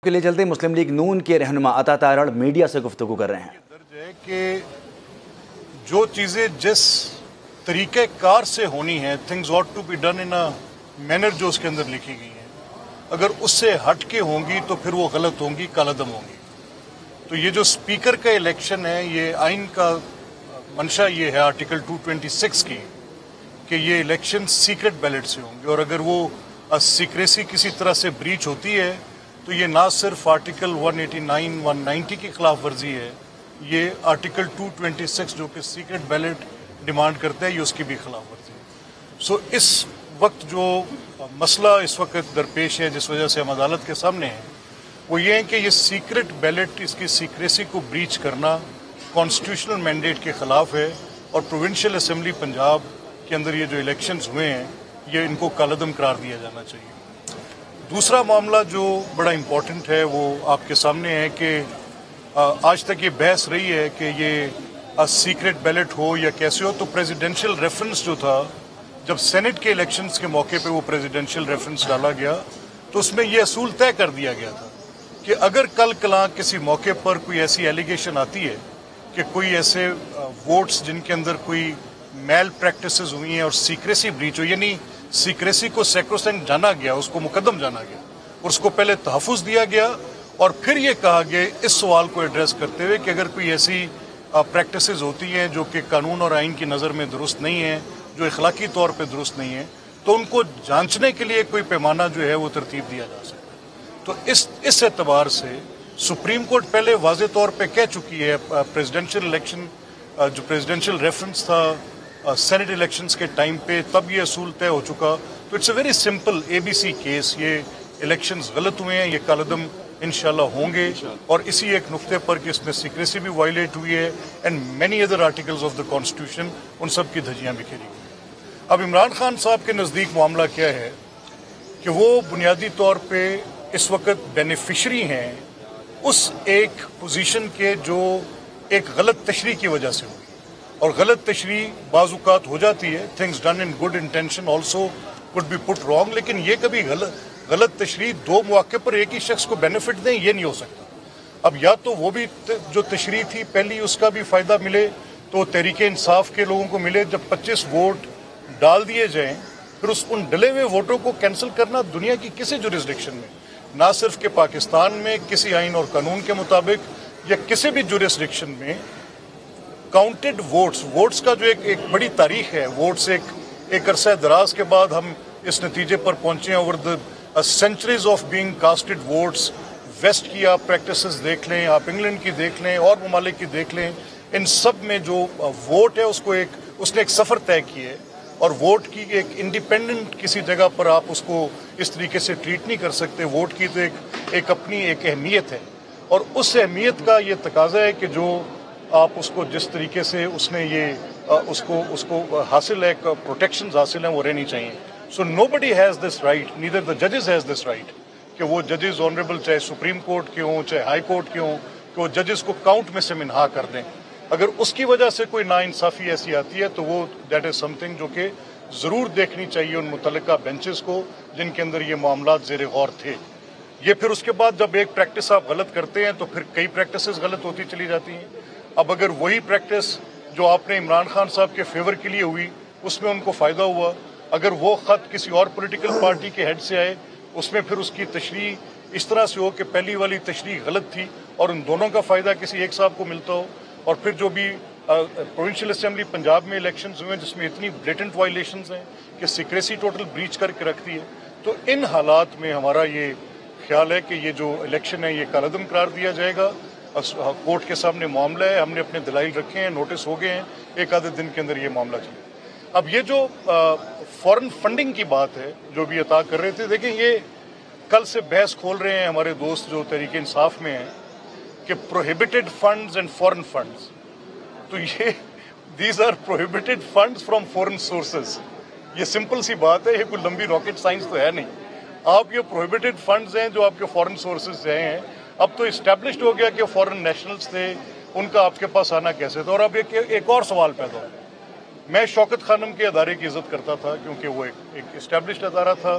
کے لیے چلتے مسلم لیگ نون کے رہنما عطا تارڑ میڈیا سے گفتگو کر رہے ہیں۔ درج ہے کہ جو چیزیں جس طریقہ کار سے ہونی ہیں things ought to be done in a manner جو اس کے اندر لکھی گئی ہیں، اگر اس سے ہٹ کے ہوں گی تو پھر وہ غلط ہوں گی، کالعدم ہوں گی۔ تو یہ جو اسپیکر کا الیکشن ہے، یہ آئین کا منشا یہ ہے آرٹیکل 226 کی کہ یہ الیکشن سیکرٹ بیلٹ سے ہوں گے، اور اگر وہ سیکریسی کسی طرح سے بریچ ہوتی ہے تو یہ نہ صرف آرٹیکل 189 190 کی خلاف ورزی ہے، یہ آرٹیکل 226 جو کہ سیکرٹ بیلٹ ڈیمانڈ کرتا ہے، یہ اس کی بھی خلاف ورزی ہے۔ سو اس وقت جو مسئلہ اس وقت درپیش ہے جس وجہ سے ہم عدالت کے سامنے ہیں، وہ یہ ہے کہ یہ سیکرٹ بیلٹ، اس کی سیکریسی کو بریچ کرنا کانسٹیٹیوشنل مینڈیٹ کے خلاف ہے، اور پروونشل اسمبلی پنجاب کے اندر یہ جو الیکشنز ہوئے ہیں یہ ان کو کالعدم قرار دیا جانا چاہیے۔ دوسرا معاملہ جو بڑا امپورٹنٹ ہے وہ آپ کے سامنے ہے کہ آج تک یہ بحث رہی ہے کہ یہ سیکرٹ بیلٹ ہو یا کیسے ہو، تو پریزیڈنشل ریفرنس جو تھا، جب سینٹ کے الیکشنز کے موقع پہ وہ پریزیڈنشل ریفرنس ڈالا گیا تو اس میں یہ اصول طے کر دیا گیا تھا کہ اگر کل کلاں کسی موقع پر کوئی ایسی ایلیگیشن آتی ہے کہ کوئی ایسے ووٹس جن کے اندر کوئی میل پریکٹسز ہوئی ہیں اور سیکریسی بریچ ہو، یعنی سیکریسی کو سیکروسینکٹ جانا گیا، اس کو مقدم جانا گیا اور اس کو پہلے تحفظ دیا گیا، اور پھر یہ کہا گیا اس سوال کو ایڈریس کرتے ہوئے کہ اگر کوئی ایسی پریکٹسز ہوتی ہیں جو کہ قانون اور آئین کی نظر میں درست نہیں ہیں، جو اخلاقی طور پہ درست نہیں ہیں، تو ان کو جانچنے کے لیے کوئی پیمانہ جو ہے وہ ترتیب دیا جا سکتا ہے۔ تو اس اعتبار سے سپریم کورٹ پہلے واضح طور پہ کہہ چکی ہے، پریزیڈنشل الیکشن جو پریزیڈنشل ریفرنس تھا سینٹ الیکشنز کے ٹائم پہ، تب یہ اصول طے ہو چکا۔ تو it's a very simple ABC کیس، یہ الیکشنز غلط ہوئے ہیں، یہ کالعدم انشاءاللہ ہوں گے، اور اسی ایک نقطے پر کہ اس میں سیکریسی بھی وائلیٹ ہوئی ہے and many other articles of the constitution, ان سب کی دھجیاں بکھیری ہوئی۔ اب عمران خان صاحب کے نزدیک معاملہ کیا ہے کہ وہ بنیادی طور پہ اس وقت بینیفیشری ہیں اس ایک پوزیشن کے جو ایک غلط تشریح کی وجہ سے ہوئی، اور غلط تشریح بعض اوقات ہو جاتی ہے، things done in good intention also could be put wrong, لیکن یہ کبھی غلط تشریح دو مواقع پر ایک ہی شخص کو بینیفٹ دیں، یہ نہیں ہو سکتا۔ اب یا تو وہ بھی جو تشریح تھی پہلی، اس کا بھی فائدہ ملے تو تحریک انصاف کے لوگوں کو ملے، جب 25 ووٹ ڈال دیے جائیں پھر ان ڈلے ہوئے ووٹوں کو کینسل کرنا دنیا کی کسی جورسڈکشن میں، نہ صرف کہ پاکستان میں کسی آئین اور قانون کے مطابق یا کسی بھی جورسڈکشن میں، کاؤنٹڈ ووٹس کا جو ایک بڑی تاریخ ہے، ووٹس ایک عرصہ دراز کے بعد ہم اس نتیجے پر پہنچے ہیں، over the centuries of being casted votes. West کی آپ پریکٹسز دیکھ لیں، آپ انگلینڈ کی دیکھ لیں، اور ممالک کی دیکھ لیں، ان سب میں جو ووٹ ہے اس نے ایک سفر طے کیا ہے، اور ووٹ کی ایک انڈیپینڈنٹ کسی جگہ پر آپ اس کو اس طریقے سے ٹریٹ نہیں کر سکتے۔ ووٹ کی تو ایک اپنی ایک اہمیت ہے، اور اس اہمیت کا یہ تقاضا ہے کہ جو آپ اس کو جس طریقے سے اس نے یہ اس کو حاصل ہے، پروٹیکشنز حاصل ہیں، وہ رہنی چاہیے۔ سو نو بڈی ہیز دس رائٹ، نیدر دا ججز ہیز دس رائٹ، کہ وہ ججز آنریبل چاہے سپریم کورٹ کے ہوں چاہے ہائی کورٹ کے ہوں، کہ وہ ججز کو کاؤنٹ میں سے منہا کر دیں۔ اگر اس کی وجہ سے کوئی ناانصافی ایسی آتی ہے تو وہ دیٹ از سم تھنگ جو کہ ضرور دیکھنی چاہیے ان متعلقہ بینچز کو جن کے اندر یہ معاملات زیر غور تھے۔ یہ پھر اس کے بعد جب ایک پریکٹس آپ غلط کرتے ہیں تو پھر کئی پریکٹسز غلط ہوتی چلی جاتی ہیں۔ اب اگر وہی پریکٹس جو آپ نے عمران خان صاحب کے فیور کے لیے ہوئی اس میں ان کو فائدہ ہوا، اگر وہ خط کسی اور پولیٹیکل پارٹی کے ہیڈ سے آئے اس میں پھر اس کی تشریح اس طرح سے ہو کہ پہلی والی تشریح غلط تھی اور ان دونوں کا فائدہ کسی ایک صاحب کو ملتا ہو، اور پھر جو بھی پروونشل اسمبلی پنجاب میں الیکشنز ہوئے ہیں جس میں اتنی بلیٹنٹ وائلیشنز ہیں کہ سیکریسی ٹوٹل بریچ کر کے رکھتی ہے، تو ان حالات میں ہمارا یہ خیال ہے کہ یہ جو الیکشن ہے یہ کالعدم قرار دیا جائے گا۔ کورٹ کے سامنے معاملہ ہے، ہم نے اپنے دلائل رکھے ہیں، نوٹس ہو گئے ہیں، ایک آدھے دن کے اندر یہ معاملہ چلے۔ اب یہ جو فورن فنڈنگ کی بات ہے جو بھی عطا کر رہے تھے، دیکھیں یہ کل سے بحث کھول رہے ہیں ہمارے دوست جو تحریک انصاف میں ہیں کہ prohibited funds and foreign funds, تو یہ these are prohibited funds from foreign sources. یہ سمپل سی بات ہے، یہ کوئی لمبی راکٹ سائنس تو ہے نہیں۔ آپ یہ پروہیبٹڈ فنڈز ہیں جو آپ کے فورن سورسز سے ہیں، اب تو اسٹیبلشڈ ہو گیا کہ فورن نیشنلز تھے، ان کا آپ کے پاس آنا کیسے تھا۔ اور اب ایک اور سوال پیدا ہو، میں شوکت خانم کے ادارے کی عزت کرتا تھا کیونکہ وہ ایک اسٹیبلشڈ ادارہ تھا،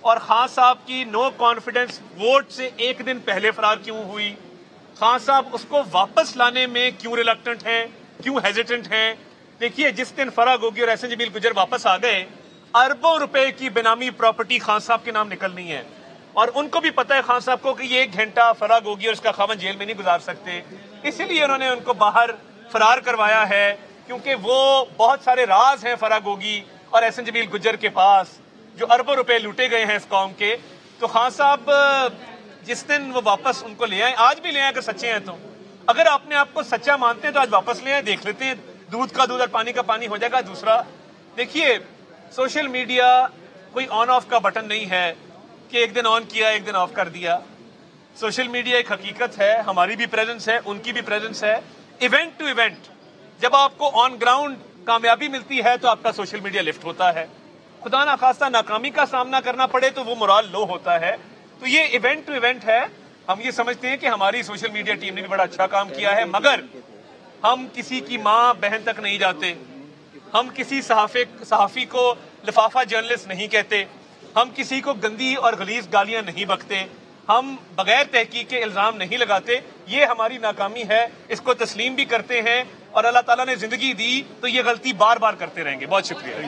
اور خان صاحب کی نو کانفیڈنس ووٹ سے ایک دن پہلے فرار کیوں ہوئی؟ خان صاحب اس کو واپس لانے میں کیوں ریلکٹنٹ ہیں، کیوں ہیزیٹنٹ ہیں؟ دیکھیے جس دن فرح گوگی اور احسن جمیل گجر واپس آ گئے، اربوں روپے کی بینامی پراپرٹی خان صاحب کے نام نکلنی ہے، اور ان کو بھی پتا ہے خان صاحب کو کہ یہ 1 گھنٹہ فرح گوگی اور اس کا خاوند جیل میں نہیں گزار سکتے، اسی لیے انہوں نے ان کو باہر فرار کروایا ہے، کیونکہ وہ بہت سارے راز ہیں فرح گوگی اور احسن جمیل گجر کے پاس جو اربوں روپے لوٹے گئے ہیں اس قوم کے۔ تو خان صاحب جس دن وہ واپس ان کو لے آئیں، آج بھی لے آئیں اگر سچے ہیں تو، اگر آپ نے آپ کو سچا مانتے ہیں تو آج واپس لے آئیں، دیکھ لیتے ہیں، دودھ کا دودھ اور پانی کا پانی ہو جائے گا۔ دوسرا دیکھیے سوشل میڈیا کوئی آن آف کا بٹن نہیں ہے کہ ایک دن آن کیا ایک دن آف کر دیا۔ سوشل میڈیا ایک حقیقت ہے، ہماری بھی پریزنس ہے، ان کی بھی پریزنس ہے، ایونٹ ٹو ایونٹ جب آپ کو آن گراؤنڈ کامیابی ملتی ہے تو آپ کا سوشل میڈیا لفٹ ہوتا ہے، خدا نخواستہ ناکامی کا سامنا کرنا پڑے تو وہ مورال لو ہوتا ہے۔ تو یہ ایونٹ ٹو ایونٹ ہے، ہم یہ سمجھتے ہیں کہ ہماری سوشل میڈیا ٹیم نے بھی بڑا اچھا کام کیا ہے، مگر ہم کسی کی ماں بہن تک نہیں جاتے، ہم کسی صحافی کو لفافہ جرنلسٹ نہیں کہتے، ہم کسی کو گندی اور غلیظ گالیاں نہیں بکتے، ہم بغیر تحقیق کے الزام نہیں لگاتے۔ یہ ہماری ناکامی ہے، اس کو تسلیم بھی کرتے ہیں، اور اللہ تعالیٰ نے زندگی دی تو یہ غلطی بار بار کرتے رہیں گے۔ بہت شکریہ۔